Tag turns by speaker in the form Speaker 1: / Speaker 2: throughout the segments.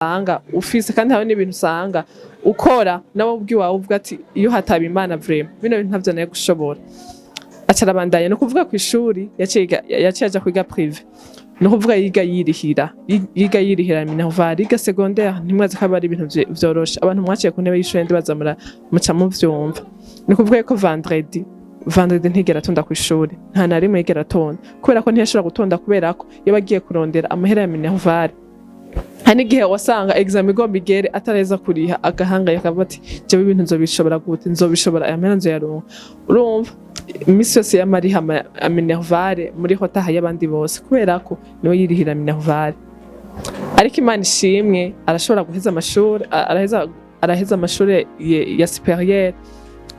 Speaker 1: usanga ufise kandi hari n'ibintu usanga ukora nawe ubwiwawe uvuga ati iyo hataba Imana vraiment bino bintu ntavyo naye gushobora acarabandanya no kuvuga ku ishuri yaciye aja kwiga privé no kuvuga yiga yirihira Minerval yiga secondaire ntimwaze ko ari ibintu vyorosha abantu mwaciye ku ntebe y'ishuri ndibazamura muca muvyumva no kuvuga ko vendredi ntigera atonda ku ishuri nta na rimwe yigera atonda kubera ko ntiyashobora gutonda kubera ko iyo bagiye kurondera amahera ya Minerval hani gihe wasanga exam igomba igere atareza kuriha agahanga yakavuga ati jewe ibintu nzobishobora gute nzobishobora amena nzoyaronka urumva imisi yose yamariha Minerval muri hotaha y'abandi bose kubera ko niwe yirihira Minerval ariko Imana ishimwe arashobora guheza amashuri araheza amashuri ya supérieur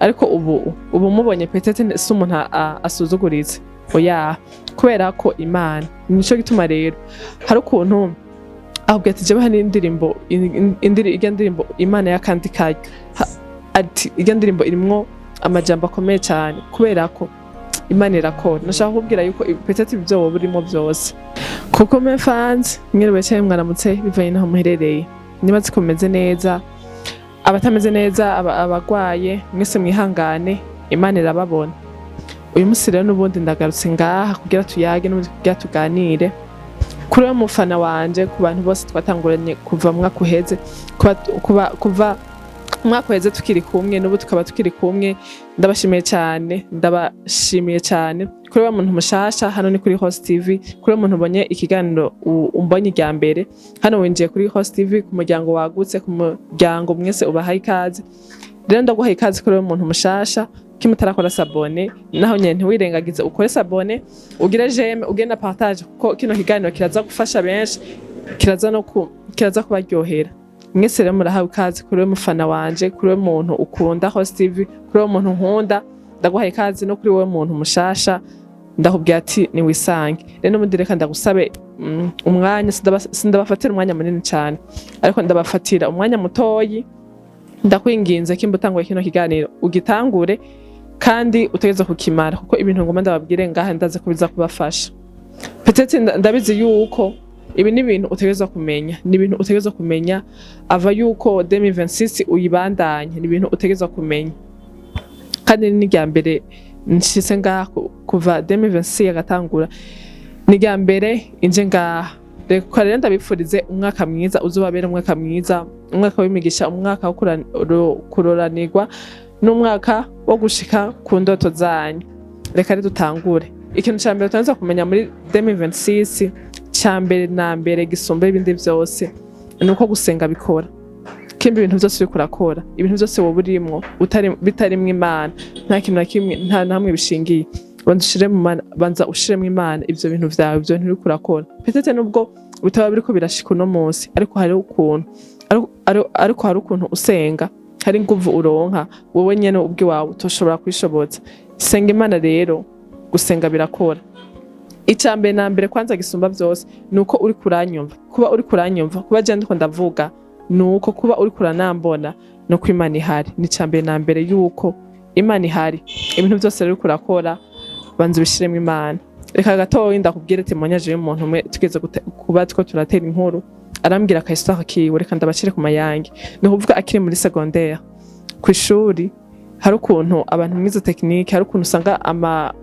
Speaker 1: ariko ubu mubonye peut-être si umuntu asuzuguritse oya kubera ko Imana nico gituma rero hari ukuntu ahubwo ati jewe hani indirimbo Imana yakandi kayo ati iyo ndirimbo irimwo amajambo akomeye cyane kubera ko Imana irakora nashaka kubwira yuko peut-être ibyo wowe burimo byose kuko me fans mwiriwe cyane mwaramutse bivanye naho muherereye niba zikomeze neza abatameze neza abagwaye mwese mwihangane Imana irababona uyu munsi rero n'ubundi ndagarutse ngaha kugira tuyage n'ubundi kugira tuganire kuri wa mufana wanje ku bantu bose twatanguranye kuva mwaka uheze kuva mwaka uheze tukiri kumwe n'ubu tukaba tukiri kumwe ndabashimiye cyane kuri wa muntu mushasha hano ni kuri Host TV kuri wa muntu ubonye ikiganiro umbonye irya mbere hano winjiye kuri Host TV ku muryango wagutse ku muryango mwese ubahaye ikaze rero ndaguhaye ikaze kuri wa muntu mushasha kimutarakora sabone naho nyene ntiwirengagize ukore sabone ugire j'aime ugenda partage kuko kino kiganiro kiraza gufasha benshi kiraza kubaryohera mwese rero murahawe ikaze kuri mufana wanje kuri muntu ukunda Host TV kuri muntu nkunda ndaguhaye ikaze no kuri wowe muntu mushasha ndakubwira ati ni wisange rero mudireka ndagusabe umwanya sindabafatira umwanya munini cyane ariko ndabafatira umwanya mutoyi ndakwinginze kimbutangwe kino kiganiro ugitangure kandi utegeze kukimara kuko ibintu ngoma ndababwire ngaha ndaze kubiza kubafasha peut-être ndabizi yuko ibi ni ibintu utegeza kumenya ava yuko 2026 uyibandanye ni ibintu utegeza kumenya kandi ni rya mbere nshitse ngaha kuva 2026 yagatangura ni rya mbere inje ngaha reka rero ndabipfurize umwaka mwiza uzobabera umwaka mwiza umwaka w'imigisha umwaka wo kuroranirwa n'umwaka wo gushika ku ndoto zanyu reka rero dutangure ikintu cya mbere tubanza kumenya muri 2026 cya mbere na mbere gisumba ibindi byose ni uko gusenga bikora kimba ibintu byose uri kurakora ibintu byose wowe urimwo bitarimwo Imana nta kintu na kimwe nta namwe bishingiye banza ushiremo Imana ivyo bintu vyawe byo nturi kurakora peut-être nubwo bitaba biriko birashika uno munsi ariko hari ukuntu usenga hari inguvu uronka wowe nyene ubwiwawe utoshobora kwishobotsa senga Imana rero gusenga birakora icambere na mbere kwanza gisumba byose nuko uri kuranyumva kuba je ndiko ndavuga nuko kuba uri kuranambona no ko Imana ihari ni cambere na mbere yuko Imana ihari ibintu byose rero kurakora banze bishiremo Imana reka gatoyi ndakubwire temonyaje y'umuntu umwe tugeze kuba two turatera inkuru arambwira ka histoire kiwe reka ndabashire ku mayange no kuvuga akiri muri secondaire ku ishuri hari ukuntu abantu mwize technique hari ukuntu usanga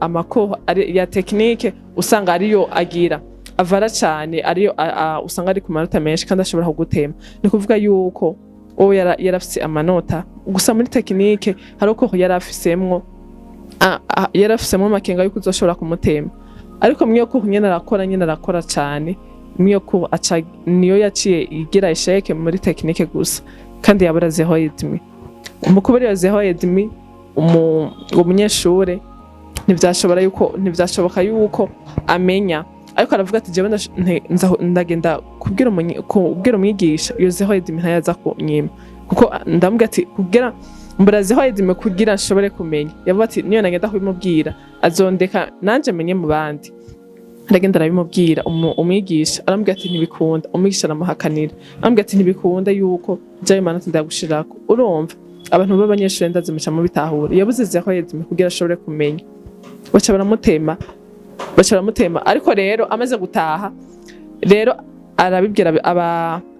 Speaker 1: amako ya technique usanga ariyo agira avara cyane ariyo usanga ari ku manota menshi kandi ashobora kugutema ni kuvuga yuko yarafise amanota gusa muri technique hari uko yarafisemo makenga yuko uzoshobora kumutema ariko mwiyo ko nyene arakora cyane mwiyo ko niyo yaciye igira isheke muri technique gusa kandi yabura 0,5 umukubiri wa 0,5 umunyeshure ntivyashoboka yuko amenya ariko aravuga ati jewe ndagenda kubwira umwigisha iyo 0,5 ntayaza kunyima kuko ndamubwira ati kugira mbura 0,5 kugira nshobore kumenya yavuga ati niyo nagenda kubimubwira azondeka nanje menye mu bandi ndagenda arabimubwira umwigisha arambwira ati ntibikunda umwigisha aramuhakanira arambwira ati ntibikunda yuko jaye manota ndagushirako urumva abantu b'abanyeshuri ndazimuca mu bitahura yabuze 0,5 kugira ashobore kumenya baca baramutema ariko rero amaze gutaha rero arabibwira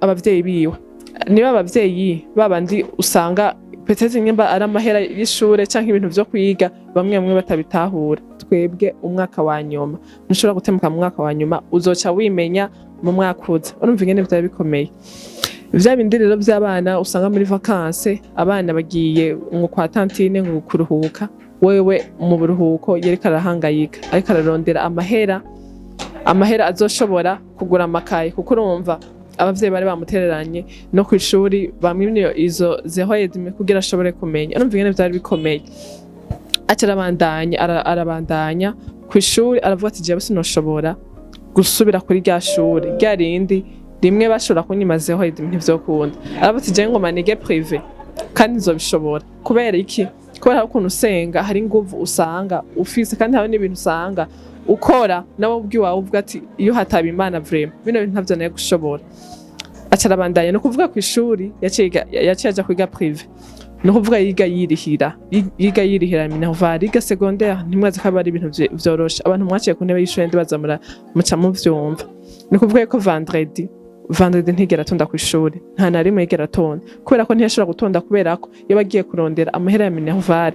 Speaker 1: abavyeyi biwe. Niba abavyeyi babandi usanga peut-être nyimba ari amahera y'ishure canke ibintu vyo kwiga bamwe batabitahura. Twebwe umwaka wa nyuma ntushobora gutemuka mu mwaka wa nyuma uzoca wimenya mu mwaka uza. Urumva ingene bitari bikomeye. Vya bindi rero vy'abana usanga muri vacances abana bagiye ngo kwa tantine ngo kuruhuka, wewe mu buruhuko yereka arahangayika ariko ararondera amahera azoshobora kugura amakaye, kuko urumva abavyeyi bari bamutereranye no kw'ishuri bamwimye izo zehoyedime kugira ashobore kumenya. Urumva ingene vyari bikomeye. Arabandanya kw'ishuri aravuga ati jewe sinoshobora gusubira kuri rya shuri rya rindi rimwe bashobora kunyima zehoyedime ntivyokunda. Aravuga ati jewe ngo manige privé kandi nzobishobora. Kubera iki? Kubera ukuntu usenga hari inguvu usanga ufise, kandi hari n'ibintu usanga ukora nawe ubwiwawe uvuga ati iyo hataba Imana vraiment bino bintu ntavyo naye gushobora. Acarabandanya no kuvuga kw'ishuri yaciye aja kwiga privé, no kuvuga yiga yirihira minerval, yiga secondaire. Ntimwazi ko ari ibintu vyoroshe. Abantu mwaciye ku ntebe y'ishuri ndibaza muca muvyumva. No kuvuga ko vendredi ntigera atonda kw'ishuri, nta na rimwe yigera atonda, kubera ko ntiyashobora gutonda kubera ko iyo bagiye kurondera amahera ya minerval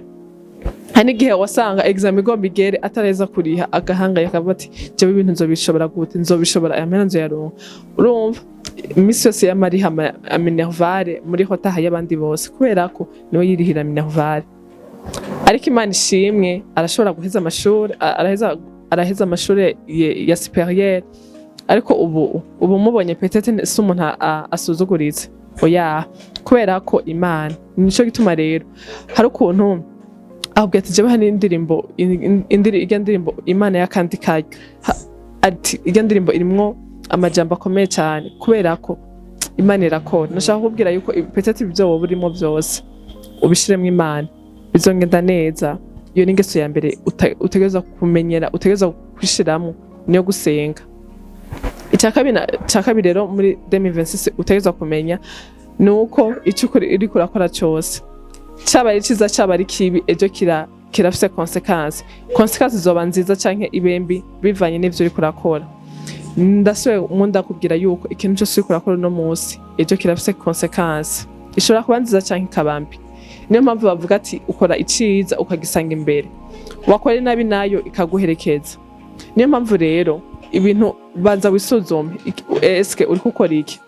Speaker 1: hari n'igihe wasanga exam igomba igere atareza kuriha agahangayika akavuga ati jewe ibintu nzobishobora gute, nzobishobora amahera nzoyaronka. Urumva imisi yose yamariha minerval muri hotaha y'abandi bose kubera ko niwe yirihira minerval. Ariko Imana ishimwe arashobora guheza amashuri, araheza amashuri ya supérieur. Ariko ubu mubonye peut-être si umuntu asuzuguritse oya, kubera ko Imana nico gituma rero hari ukuntu ahubwo ati jewe hani indirimbo Imana yakandi kayo ati irya ndirimbo irimwo amajambo akomeye cyane kubera ko Imana irakora. Nashaka kubwira yuko peut-être ibyo wowe urimo byose ubishiremo Imana bizongenda neza. Iyo ningeso ya mbere utegeza kumenyera, utegeza kwishiramo niyo gusenga. Icyakabiri rero muri 2026 utegeza kumenya nuko icyo uri kurakora cyose cyaba ari cyiza cyaba ari kibi ejo kirafise consequence zoba nziza canke ibembi bivanye n'ivyo uri kurakora. Ndakubwira yuko ikintu cyose uri kurakora no munsi ejo kirafise consequence ishobora kuba nziza canke ikabambi. Niyo mpamvu bavuga ati ukora iciza ukagisanga imbere, wakora nabi nayo ikaguherekeza. Niyo mpamvu rero ibintu banza wisuzume, eske uri gukora iki?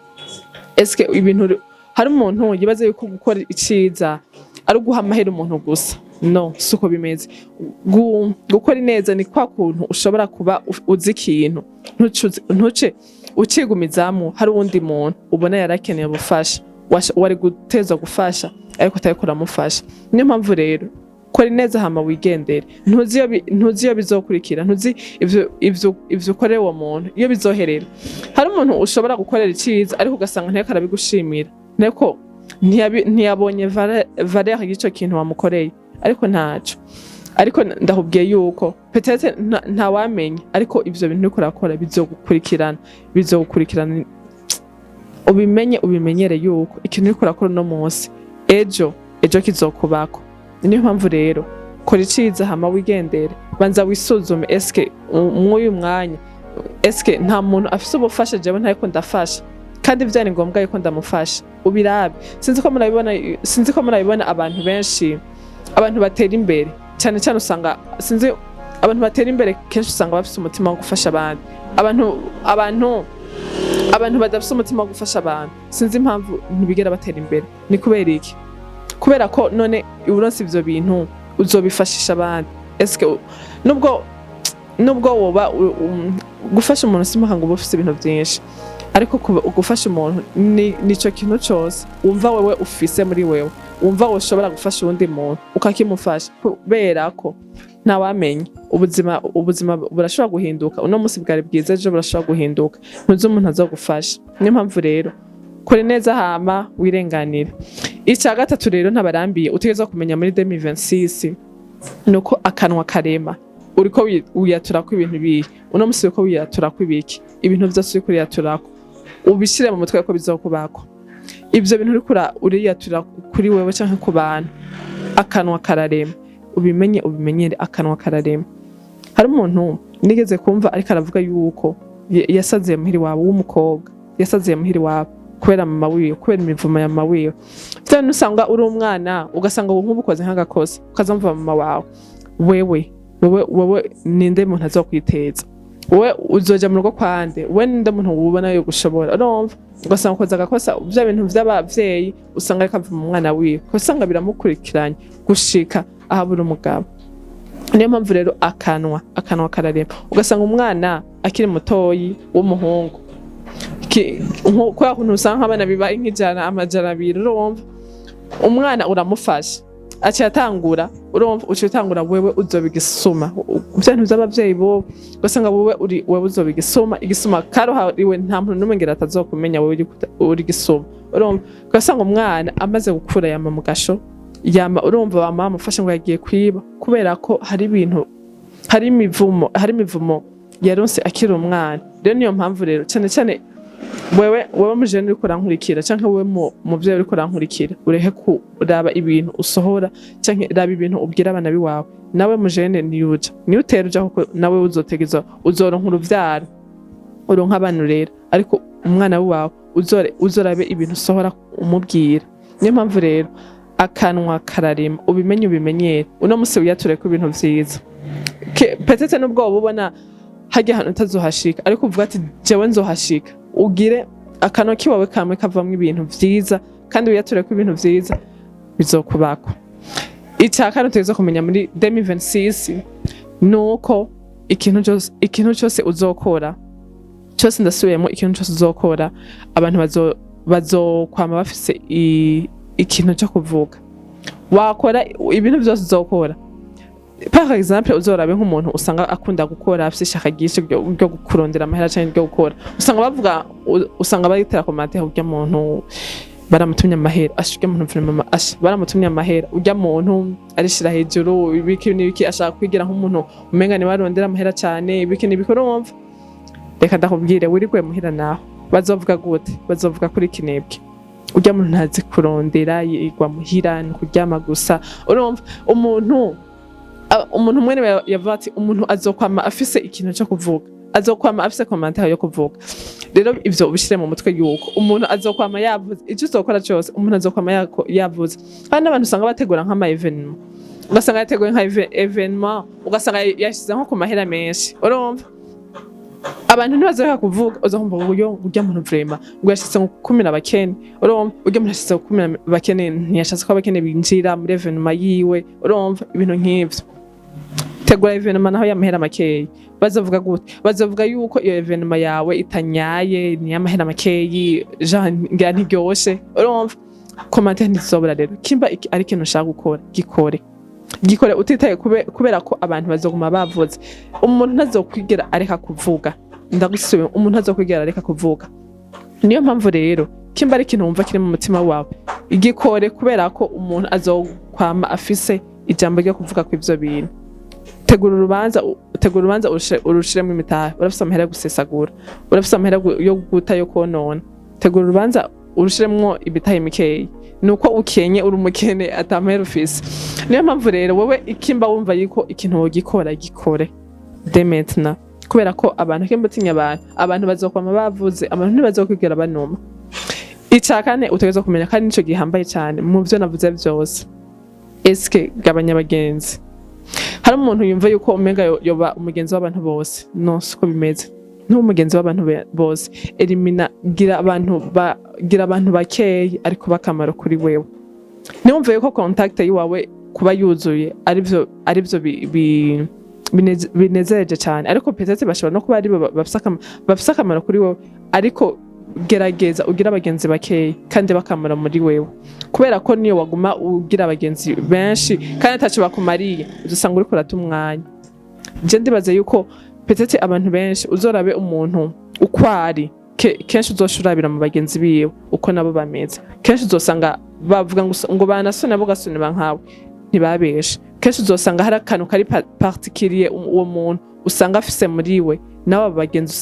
Speaker 1: Eske ibintu hari umuntu yibaze yuko gukora iciza ari guha amahera umuntu gusa? No, suko bimeze. Gukora neza ni kwa kuntu ushobora kuba uzi ikintu ntuce ucigumizamo hari uwundi muntu ubona yarakeneye ubufasha wari guteza gufasha ariko utabikora mufasha. Niyo mpamvu rero kora neza hama wigendere, ntuzi iyo bizokurikira, ntuzi ivyo ukorera uwo muntu iyo bizoherera. Hari umuntu ushobora gukorera iciza ariko ugasanga nteko arabigushimira, nteko ntiyabonye valeur y'ico kintu wamukoreye, ariko ntaco. Ariko ndakubwiye yuko peut-être ntawamenya, ariko ivyo bintu uriko urakora bizogukurikirana. Ubimenyere yuko ikintu uriko urakora no munsi ejo kizokubako. Niyo mpamvu rero kora iciza hama wigendere, banza wisuzume eske mw'uyu mwanya eske nta muntu afise ubufasha jewe ntako ndafasha kandi vyari ngombwa yuko ndamufasha. Ubirabe, sinzi ko murabibona abantu benshi, abantu batera imbere cyane usanga sinzi abantu batera imbere kenshi usanga bafise umutima wo gufasha abandi. Abantu badafise umutima wo gufasha abantu sinzi impamvu ntibigera batera imbere. Ni kubera iki? Kubera ko none uronse ivyo bintu uzobifashisha abandi. Eske nubwo woba gufasha umuntu simaka ngo bufise ibintu byinshi, ariko gufasha umuntu nico kintu cyose wumva wewe ufise muri wewe, wumva woshobora gufasha uwundi muntu ukakimufasha, kubera ko ntawamenya ubuzima burashobora guhinduka. Uno munsi bwari bwiza ejo burashobora guhinduka, ntuzi umuntu azogufasha. Niyo mpamvu rero kora neza hama wirenganira. Icya gatatu rero ntabarambiye utegeza kumenya muri 2026 nuko akanwa karema uriko wiyaturako ibintu bihe. Uno munsi uriko wiyaturako ibiki, ibintu byose uriko wiyaturako ubishire mu mutwe ko bizokubako. Ivyo bintu uriko uriyatura kuri wewe canke ku bantu, akanwa kararema. Ubimenyere akanwa kararema. Hari umuntu nigeze kumva ariko aravuga yuko yasaziye muhiri wawe w'umukobwa yasaziye muhiri wawe kubera mama wiwe, kubera imivumo ya mama wiwe. Cyane usanga uri umwana ugasanga nk'ubukoze nk'agakosa ukazamva mama wawe, wewe ninde muntu azokwiteza, wewe uzoja mu rugo kwande, wewe ninde muntu ubona yo gushobora, urumva ugasanga ukoze agakosa bya bintu by'abavyeyi usanga ariko ava mu mwana wiwe, usanga biramukurikiranye gushika ahabura umugabo. Niyo mpamvu rero akanwa kararema, ugasanga umwana akiri mutoyi w'umuhungu kwa kuntu usanga abana biba nk'ijana amajana abiri, urumva umwana uramufasha aciye atangura, urumva uciye utangura wewe uzobigisuma byantu by'abavyeyi bo, ugasanga wewe uzobigisuma igisuma karuhariwe nta muntu n'umwe ngira atazokumenya wewe uri gisuma, urumva ugasanga umwana amaze gukura yama mu gasho, yama urumva bama amufasha ngo yagiye kwiba kubera ko hari ibintu, hari imivumo yaronse akiri umwana. Rero niyo mpamvu rero cyane wewe mujene uri kurankurikira canke wewe muvyeyi uri kurankurikira, urehe kuraba ibintu usohora canke raba ibintu ubwira abana biwawe. Nawe mujene niyo utera uja kuko nawe uzotegeza uzoronka uruvyaro, uronka abantu rero, ariko umwana wawe uzorabe ibintu usohora umubwira. Niyo mpamvu rero akanwa kararema, ubimenyere. Uno musi wiyature ku ibintu vyiza, petete nubwo ubona hajya ahantu utazohashika, ariko uvuga ati jewe nzohashika, ugire akanwa kiwawe kamwe kavamwe ibintu vyiza, kandi wiyature ku ibintu vyiza bizokubako. Icyakane tuzo kumenya muri 2026 nuko ikintu cyose uzokora cyose, ndasubiyemo ikintu cyose uzokora, abantu bazokwama bafise ikintu cyo kuvuga. Wakora ibintu byose uzokora, par exemple uzorabe nk'umuntu usanga akunda gukora afise ishaka ryinshi ryo kurondera amahera cyane ryo gukora, usanga bayitera komante urya muntu baramutumye amahera, ashike muntu mfirima baramutumye amahera, urya muntu arishira hejuru, ibiki ashaka kwigira nk'umuntu umenga ni barondera amahera cyane, ibiki urumva. Reka ndakubwire wirigwe muhira naho bazovuga gute, bazovuga kuri kinebwe, urya muntu ntazi kurondera, yigwa muhira ni kuryama gusa, urumva. Umuntu mwene yavuga ati umuntu azokwama afise ikintu cyo kuvuga, azokwama afise commentaire yo kuvuga. Rero ivyo ubishire mu mutwe yuko umuntu azokwama yavuze icyo uzokora cyose, umuntu azokwama yavuze. Kandi abantu usanga bategura nk'ama evenement, ugasanga yateguye nka evenement, ugasanga yashize nko ku mahera menshi, urumva. Abantu ntibazoheka kuvuga, uzokumva uyo urya muntu vraiment ngo yashitse gukumira abakene, urumva. Urya muntu yashitse gukumira abakene, ntiyashatse ko abakene binjira muri evenement yiwe, urumva. Ibintu nk'ivyo tegura evenement naho yamahera makeyi, bazovuga gute, bazovuga yuko iyo evenement yawe itanyaye, ni yamahera makeyi, ngira ntiryoshe, urumva. Commentaire ntizobura rero, kimba ari ikintu ushaka gukora gikore utitaye kubera ko abantu bazoguma bavuze. Umuntu ntazokwigera areka kuvuga, ndagusubiye, umuntu ntazokwigera areka kuvuga. Niyo mpamvu rero kimba ari ikintu wumva kiri mu mutima wawe, igikore kubera ko umuntu azokwama afise ijambo ryo kuvuga ku ivyo bintu. Tegura urubanza urushiremo imitahe, urafise amahera yo gusesagura, urafise amahera yo guta yo konona. Tegura urubanza urushiremo ibitahe mikeyi, nuko ukenye uri umukene atamahera ufise. Niyo mpamvu rero wewe ikimba wumva yuko ikintu wogikora gikore demetna, kubera ko abantu kembutinya abantu bazokwama bavuze, abantu ntibazokwigera banuma. Icakane utegeza kumenya kandi nico gihambaye cyane mu byo navuze byose, eske gabanya abagenzi. Hari umuntu yumva yuko umenga yoba umugenzi w'abantu bose, no siko bimeze. N'umugenzi w'abantu bose, elimina, gira abantu bakeyi ariko bakamaro kuri wewe. Niwumva yuko contact yiwawe kuba yuzuye arivyo binezereje cyane, ariko petete bashobora no kuba ari bafise akamaro kuri wewe, ariko gerageza ugira abagenzi bakeyi kandi bakamara muri wewe, kubera ko niyo waguma ugira abagenzi benshi kandi atacu bakumariye, uzosanga uri kurata umwanya. Je ndibaze yuko petete abantu benshi uzorabe umuntu ukwari kenshi uzoshurabira mu bagenzi biwe uko nabo bameze. Kenshi uzosanga bavuga ngo banasone bo gasone bankawe, ntibabeshe. Kenshi uzosanga hari akantu kari particulier uwo muntu usanga afise muri we, nawe abagenzi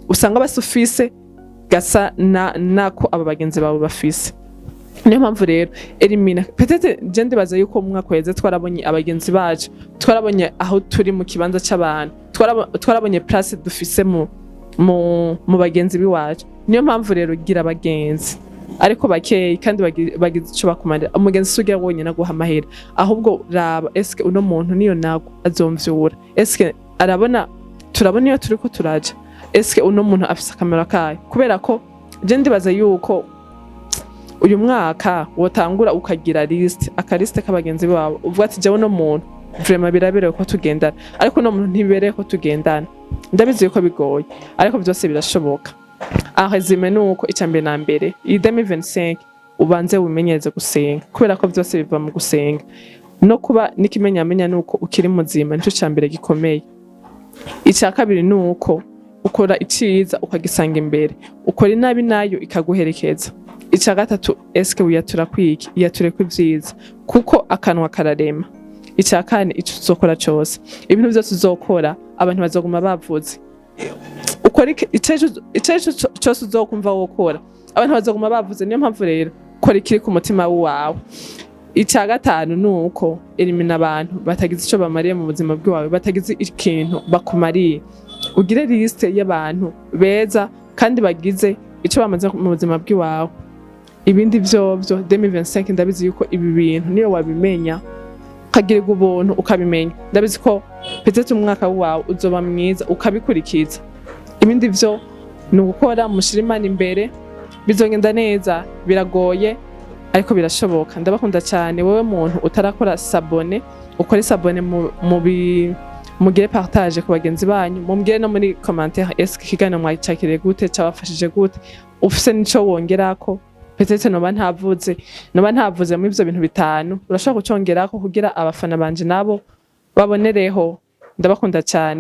Speaker 1: usanga basufise gasa nako aba bagenzi bawe bafise. Niyo mpamvu rero elimina. Petete je ndibaza yuko mu mwaka weze twarabonye abagenzi bacu, twarabonye aho turi mu kibanza cy'abantu, twarabonye place dufise mu bagenzi biwacu. Niyo mpamvu rero gira abagenzi ariko bakeyi kandi bagize ico bakumarira. Umugenzi sugira wonyene aguha amahera, ahubwo raba eske uno muntu niyo nago azomvyura, eske arabona turabona iyo turiko turaja, eske uno muntu afise akamaro kayo. Kubera ko je ndibaza yuko uyu mwaka wotangura ukagira liste k'abagenzi bawe, uvuga ati jewe no muntu vraiment biraberewe ko tugendana, ariko no muntu ntibibereye ko tugendana. Ndabizi yuko bigoye ariko byose birashoboka. Ahazime nuko icambere na mbere iyi 2025 ubanze wimenyereze gusenga, kubera ko byose biva mu gusenga no kuba nikimenyamenya nuko ukiri muzima, nico cambere gikomeye. Icya kabiri nuko ukora iciza ukagisanga imbere, ukora inabi nayo ikaguherekeza. Icya gatatu eske wiyatura kwiki, iyature kw'ivyiza kuko akanwa kararema. Icya kane ico uzokora cyose, ibintu byose uzokora abantu bazoguma bavuze. Ukora icejo cyose uzokumva wokora abantu bazoguma bavuze. Niyo mpamvu rero kora ikiri ku mutima wawe. Icya gatanu nuko elimina abantu batagize ico bamariye mu buzima bwawe, batagize ikintu bakumariye. Ugire liste y'abantu beza kandi bagize ico bamaze mu buzima bwawe. Ibindi vyovyo 2025 ndabizi yuko ibi bintu niyo wabimenya ukagirirwa ubuntu ukabimenya, ndabizi ko petete umwaka wawe uzoba mwiza ukabikurikiza. Ibindi vyo ni ugukora mushira Imana imbere, bizogenda neza. Biragoye ariko birashoboka. Ndabakunda cyane. Wewe muntu utarakora sabone, ukore sabone mugire partage ku bagenzi banyu, mumbwire no muri commentaire eske ikiganiro mwacakiriye gute, cyabafashije gute, ufise nico wongerako. Petete noba ntavuze muri ivyo bintu bitanu, urashobora gucongerako kugira abafana banje nabo babonereho. Ndabakunda cyane.